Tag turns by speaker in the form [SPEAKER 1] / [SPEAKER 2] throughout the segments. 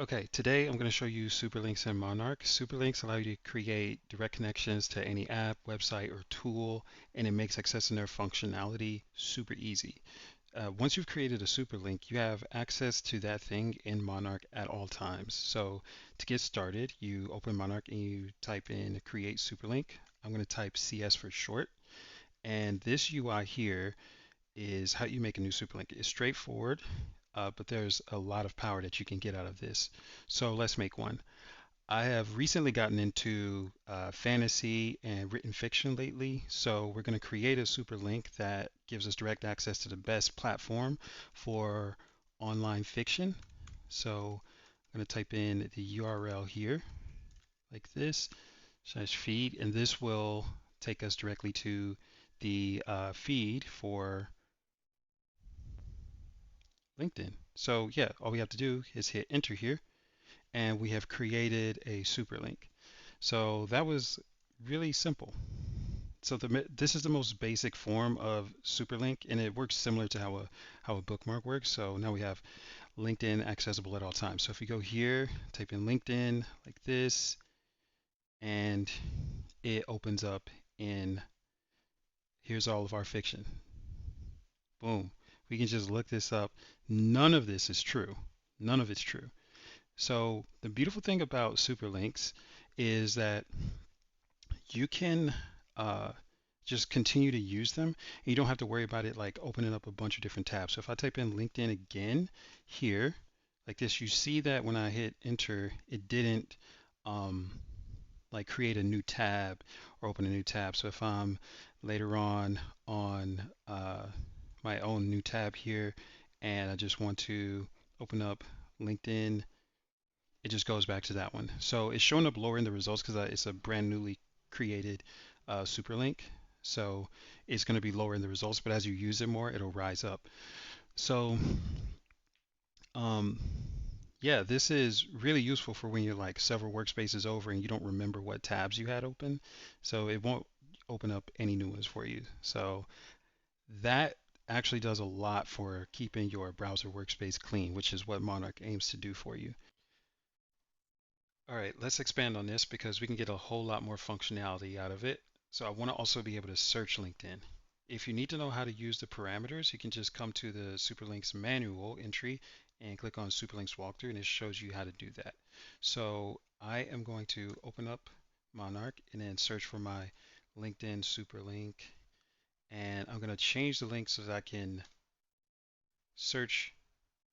[SPEAKER 1] Okay, today I'm going to show you Superlinks and Monarch. Superlinks allow you to create direct connections to any app, website, or tool, and it makes accessing their functionality super easy. Once you've created a Superlink, you have access to that thing in Monarch at all times. So to get started, you open Monarch and you type in create Superlink. I'm going to type CS for short. And this UI here is how you make a new Superlink. It's straightforward, but there's a lot of power that you can get out of this. So let's make one. I have recently gotten into fantasy and written fiction lately, so we're going to create a Superlink that gives us direct access to the best platform for online fiction. So I'm going to type in the URL here like this, /feed, and this will take us directly to the feed for LinkedIn. So yeah, all we have to do is hit enter here and we have created a super link. So that was really simple. So this is the most basic form of Superlink, and it works similar to how a bookmark works. So now we have LinkedIn accessible at all times. So if you go here, type in LinkedIn like this, and it opens up in here's all of our fiction. Boom. We can just look this up. None of this is true. None of it's true. So the beautiful thing about Superlinks is that you can uh, just continue to use them. And you don't have to worry about it like opening up a bunch of different tabs. So if I type in LinkedIn again here, like this, you see that when I hit enter, it didn't um, like create a new tab or open a new tab. So if I'm later on my own new tab here and I just want to open up LinkedIn, it just goes back to that one. So it's showing up lower in the results because it's a brand newly created Superlink. So it's going to be lower in the results, but as you use it more, it'll rise up. So um, yeah, this is really useful for when you're like several workspaces over and you don't remember what tabs you had open. So it won't open up any new ones for you. So that actually does a lot for keeping your browser workspace clean, which is what Monarch aims to do for you. All right, let's expand on this because we can get a whole lot more functionality out of it. So I want to also be able to search LinkedIn. If you need to know how to use the parameters, you can just come to the Superlinks manual entry and click on Superlinks walkthrough and it shows you how to do that. So I am going to open up Monarch and then search for my LinkedIn Superlink, and I'm going to change the link so that I can search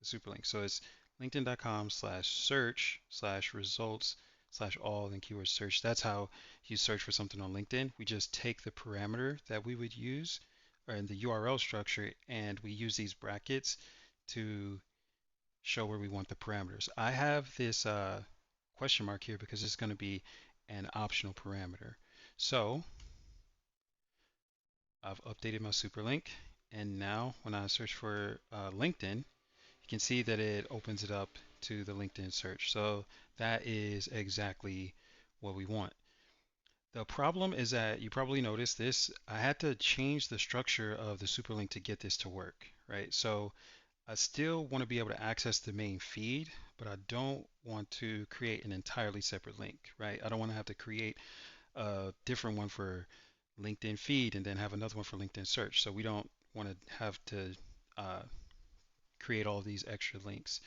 [SPEAKER 1] the Superlink. So it's linkedin.com/search/results/all and keyword search. That's how you search for something on LinkedIn. We just take the parameter that we would use or in the URL structure and we use these brackets to show where we want the parameters. I have this question mark here because it's going to be an optional parameter. So I've updated my Superlink, and now when I search for LinkedIn, you can see that it opens it up to the LinkedIn search. So that is exactly what we want. The problem is that you probably noticed this. I had to change the structure of the Superlink to get this to work, right? So I still want to be able to access the main feed, but I don't want to create an entirely separate link, right? I don't want to have to create a different one for LinkedIn feed and then have another one for LinkedIn search. So we don't want to have to uh, create all these extra links.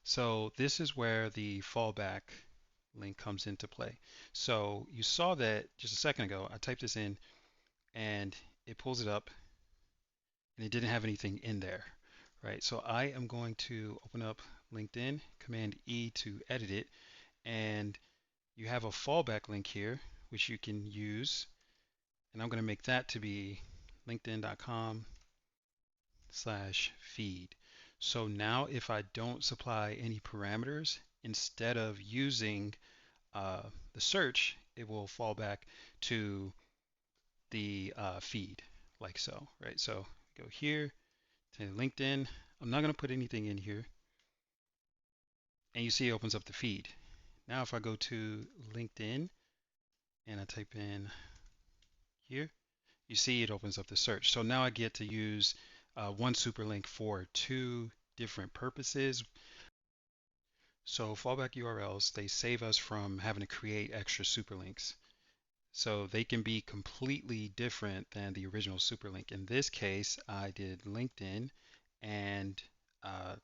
[SPEAKER 1] So this is where the fallback link comes into play. So you saw that just a second ago, I typed this in and it pulls it up and it didn't have anything in there, right? So I am going to open up LinkedIn, Command E to edit it, and you have a fallback link here, which you can use, and I'm going to make that to be linkedin.com/feed. So now if I don't supply any parameters, instead of using the search, it will fall back to the feed like so, right? So go here to LinkedIn. I'm not going to put anything in here. And you see it opens up the feed. Now if I go to LinkedIn and I type in here, you see it opens up the search. So now I get to use one super link for two different purposes. So fallback URLs, they save us from having to create extra superlinks. So they can be completely different than the original superlink. In this case, I did LinkedIn, and uh,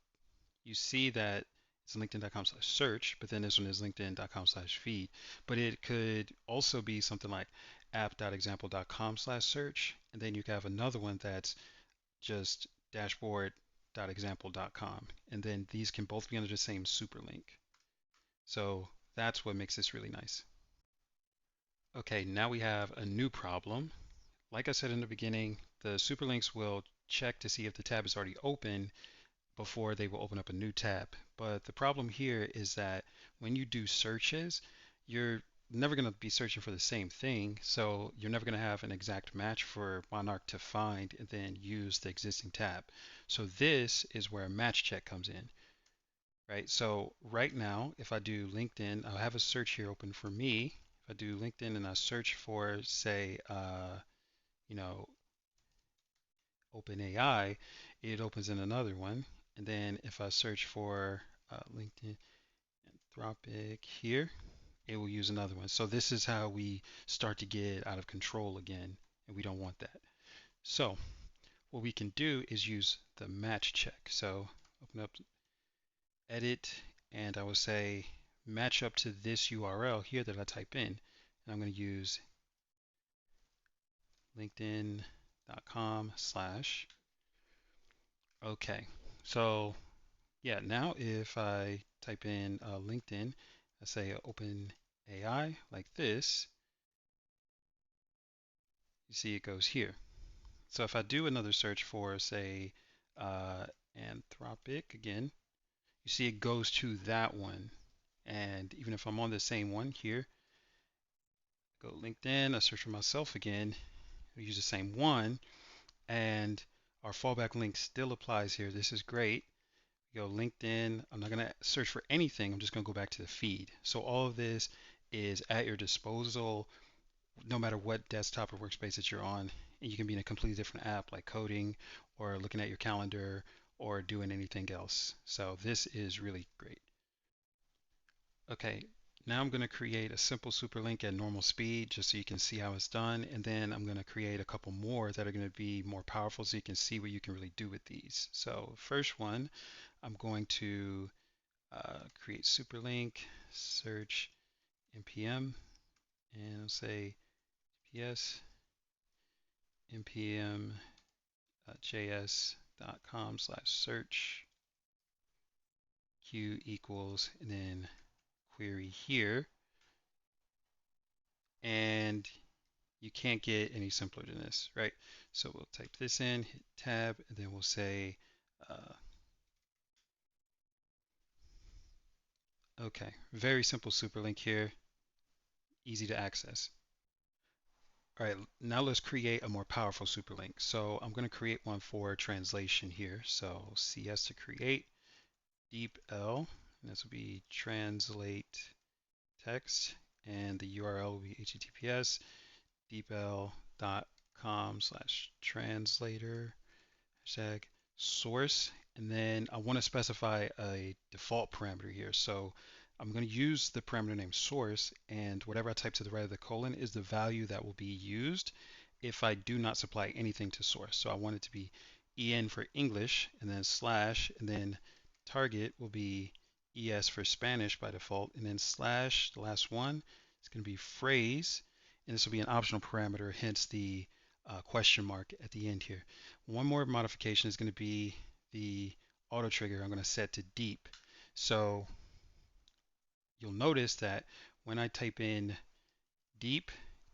[SPEAKER 1] you see that it's linkedin.com/search, but then this one is linkedin.com/feed. But it could also be something like app.example.com/search, and then you can have another one that's just dashboard.example.com. And then these can both be under the same superlink. So that's what makes this really nice. Okay, now we have a new problem. Like I said in the beginning, the superlinks will check to see if the tab is already open before they will open up a new tab. But the problem here is that when you do searches, you're never going to be searching for the same thing. So you're never going to have an exact match for Monarch to find and then use the existing tab. So this is where a match check comes in, right? So right now, if I do LinkedIn, I'll have a search here open for me. If I do LinkedIn and I search for, say, you know, OpenAI, it opens in another one. And then if I search for LinkedIn Anthropic here, it will use another one. So this is how we start to get out of control again, and we don't want that. So what we can do is use the match check. So open up edit, and I will say match up to this URL here that I type in. And I'm going to use linkedin.com/. Okay, so yeah, now if I type in LinkedIn, I say open AI like this, you see it goes here. So if I do another search for, say, Anthropic again, you see it goes to that one. And even if I'm on the same one here, go LinkedIn, I search for myself again, I use the same one, and our fallback link still applies here. This is great. Go LinkedIn. I'm not going to search for anything. I'm just going to go back to the feed. So all of this is at your disposal, no matter what desktop or workspace that you're on. And you can be in a completely different app like coding or looking at your calendar or doing anything else. So this is really great. Okay, now I'm going to create a simple superlink at normal speed just so you can see how it's done. And then I'm going to create a couple more that are going to be more powerful so you can see what you can really do with these. So first one, I'm going to create superlink, search npm, and I'll say ps npm js.com/search q equals, and then query here. And you can't get any simpler than this, right? So we'll type this in, hit tab, and then we'll say, okay, very simple superlink here, easy to access. All right, now let's create a more powerful superlink. So I'm going to create one for translation here. So CS to create, DeepL, and this will be translate text, and the URL will be https deepl.com/translator hashtag source, and then I want to specify a default parameter here. So I'm going to use the parameter name source, and whatever I type to the right of the colon is the value that will be used if I do not supply anything to source. So I want it to be EN for English, and then slash, and then target will be ES for Spanish by default, and then slash, the last one, is going to be phrase, and this will be an optional parameter, hence the question mark at the end here. One more modification is going to be the auto trigger I'm going to set to deep. So you'll notice that when I type in deep,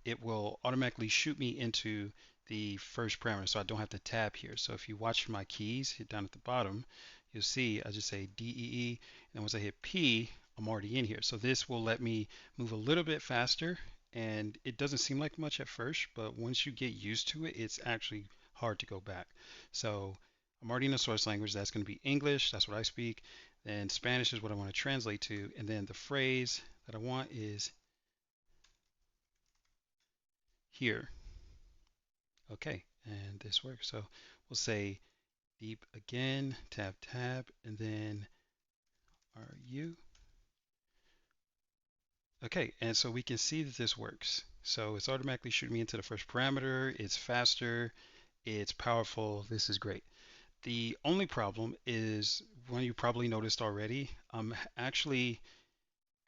[SPEAKER 1] it will automatically shoot me into the first parameter, so I don't have to tab here. So if you watch my keys, hit down at the bottom, you'll see I just say DEE, and once I hit P, I'm already in here. So this will let me move a little bit faster, and it doesn't seem like much at first, but once you get used to it, it's actually hard to go back. So I'm already in the source language. That's going to be English. That's what I speak. Then Spanish is what I want to translate to, and then the phrase that I want is here. Okay, and this works. So we'll say deep again, tab, tab, and then RU. Okay, and so we can see that this works. So it's automatically shooting me into the first parameter. It's faster. It's powerful. This is great. The only problem is one you probably noticed already. I'm actually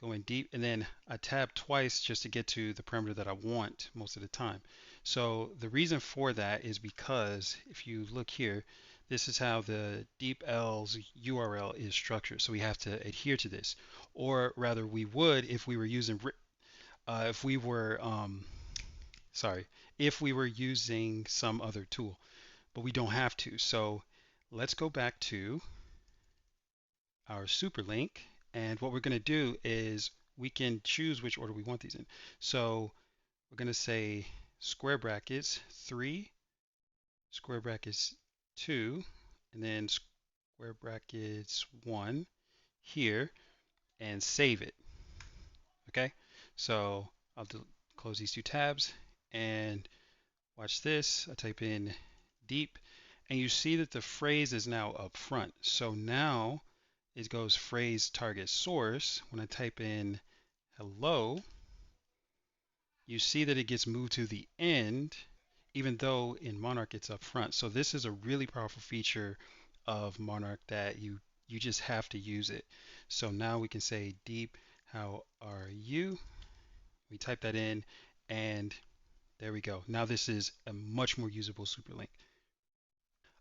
[SPEAKER 1] going deep and then I tab twice just to get to the parameter that I want most of the time. So the reason for that is because if you look here, this is how the DeepL's URL is structured. So we have to adhere to this, or rather we would if we were using if we were sorry, if we were using some other tool, but we don't have to. So let's go back to our Superlink, and what we're going to do is we can choose which order we want these in. So we're going to say square brackets 3, square brackets 2, and then square brackets 1 here, and save it. Okay, so I'll close these two tabs and watch this. I type in deep, and you see that the phrase is now up front. So now it goes phrase target source. When I type in hello, you see that it gets moved to the end, even though in Monarch it's up front. So this is a really powerful feature of Monarch that you just have to use it. So now we can say deep, how are you? We type that in, and there we go. Now this is a much more usable Superlink.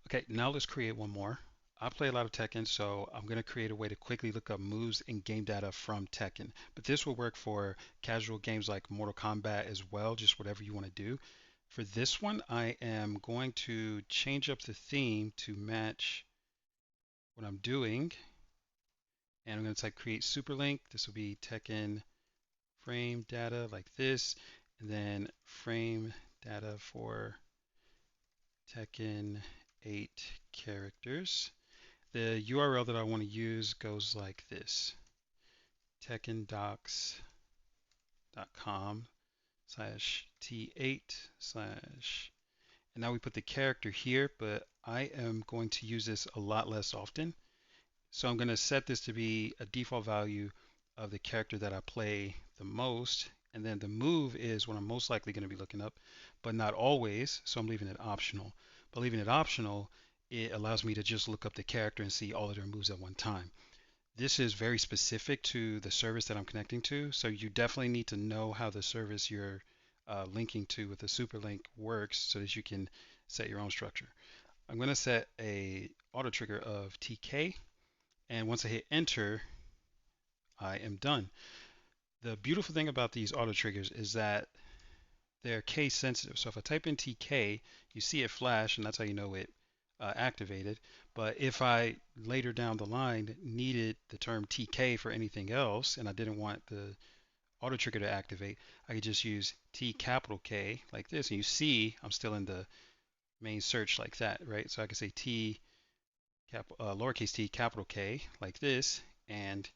[SPEAKER 1] Okay, now let's create one more. I play a lot of Tekken, so I'm going to create a way to quickly look up moves and game data from Tekken. But this will work for casual games like Mortal Kombat as well, just whatever you want to do. For this one, I am going to change up the theme to match what I'm doing. And I'm going to type create Superlink. This will be Tekken frame data like this, and then frame data for Tekken 8 characters. The URL that I want to use goes like this: tekkendocs.com/t8 slash, and now we put the character here, but I am going to use this a lot less often. So I'm going to set this to be a default value of the character that I play the most. And then the move is what I'm most likely going to be looking up, but not always. So I'm leaving it optional. But leaving it optional, it allows me to just look up the character and see all of their moves at one time. This is very specific to the service that I'm connecting to. So you definitely need to know how the service you're linking to with the Superlink works so that you can set your own structure. I'm going to set a auto trigger of TK, and once I hit enter, I am done. The beautiful thing about these auto triggers is that they're case sensitive. So if I type in TK, you see it flash, and that's how you know it activated. But if I later down the line needed the term TK for anything else, and I didn't want the auto trigger to activate, I could just use T capital K like this, and you see I'm still in the main search like that, right? So I can say lowercase t capital K like this, and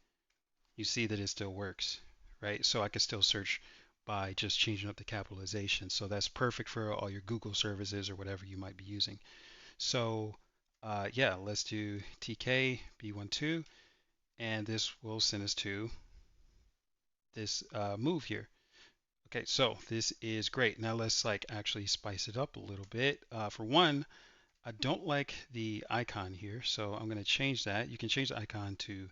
[SPEAKER 1] you see that it still works, right? So I can still search by just changing up the capitalization. So that's perfect for all your Google services or whatever you might be using. So yeah, let's do TK B12, and this will send us to this move here. Okay, so this is great. Now let's like actually spice it up a little bit. For one, I don't like the icon here, so I'm going to change that. You can change the icon to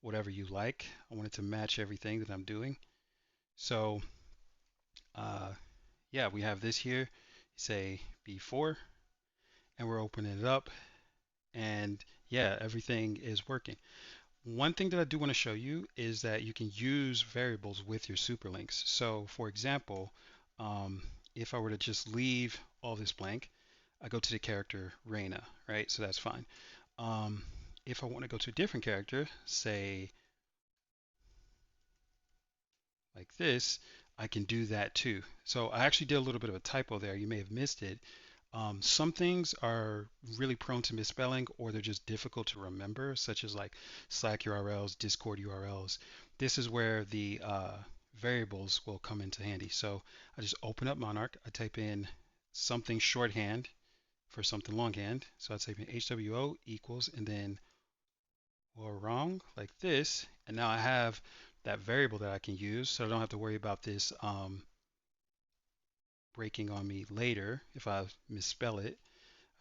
[SPEAKER 1] whatever you like. I want it to match everything that I'm doing. So uh, yeah, we have this here, say B4, and we're opening it up, and yeah, everything is working. One thing that I do want to show you is that you can use variables with your superlinks. So for example, if I were to just leave all this blank, I go to the character Reina, right? So that's fine. If I want to go to a different character, say like this, I can do that too. So I actually did a little bit of a typo there. You may have missed it. Some things are really prone to misspelling, or they're just difficult to remember, such as like Slack URLs, Discord URLs. This is where the variables will come into handy. So I just open up Monarch. I type in something shorthand for something longhand. So I type in HWO equals and then or wrong like this. And now I have that variable that I can use, so I don't have to worry about this breaking on me later if I misspell it.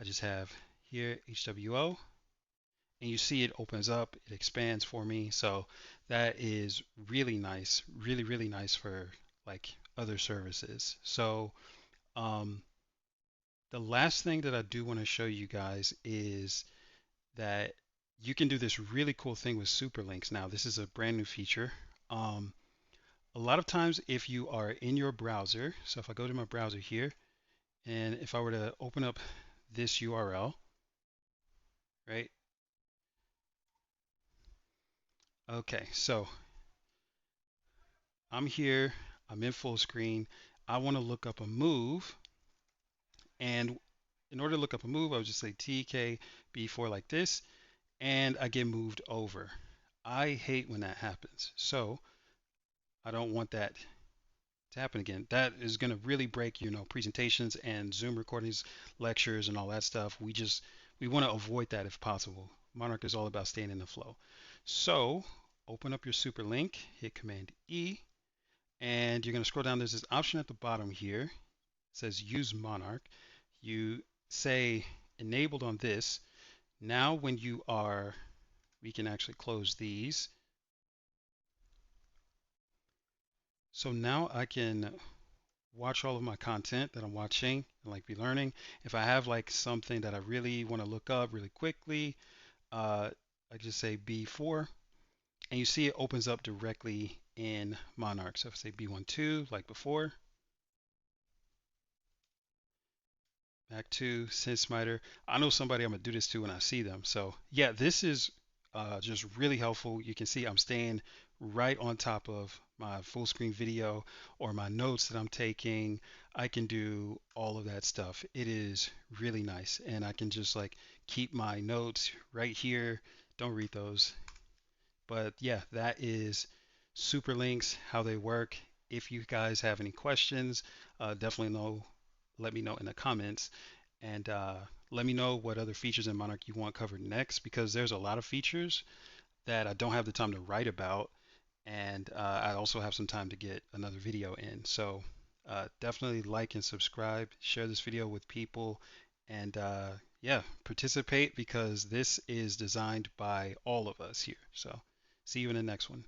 [SPEAKER 1] I just have here HWO, and you see it opens up, it expands for me. So that is really nice, really nice for like other services. So um, the last thing that I do want to show you guys is that you can do this really cool thing with Superlinks. Now, this is a brand new feature. Um, a lot of times if you are in your browser, so if I go to my browser here, and if I were to open up this URL, right? Okay, so I'm here, I'm in full screen. I want to look up a move, and in order to look up a move, I would just say TKB4 like this, and I get moved over. I hate when that happens. So I don't want that to happen again. That is going to really break, presentations and Zoom recordings, lectures, and all that stuff. We want to avoid that if possible. Monarch is all about staying in the flow. So open up your Superlink, hit Command E, and you're going to scroll down. There's this option at the bottom here. It says Use Monarch. You say enabled on this. Now when you are, we can actually close these. So now I can watch all of my content that I'm watching and like be learning. If I have like something that I really want to look up really quickly, I just say B4, and you see it opens up directly in Monarch. So if I say B12 like before, back to SenseMiter. I know somebody I'm gonna do this to when I see them. So yeah, this is just really helpful. You can see I'm staying right on top of my full screen video or my notes that I'm taking. I can do all of that stuff. It is really nice, and I can just like keep my notes right here. Don't read those. But yeah, that is Superlinks, how they work. If you guys have any questions, definitely let me know in the comments, and let me know what other features in Monarch you want covered next, because there's a lot of features that I don't have the time to write about, and I also have some time to get another video in. So definitely like and subscribe, share this video with people, and yeah, participate, because this is designed by all of us here. So see you in the next one.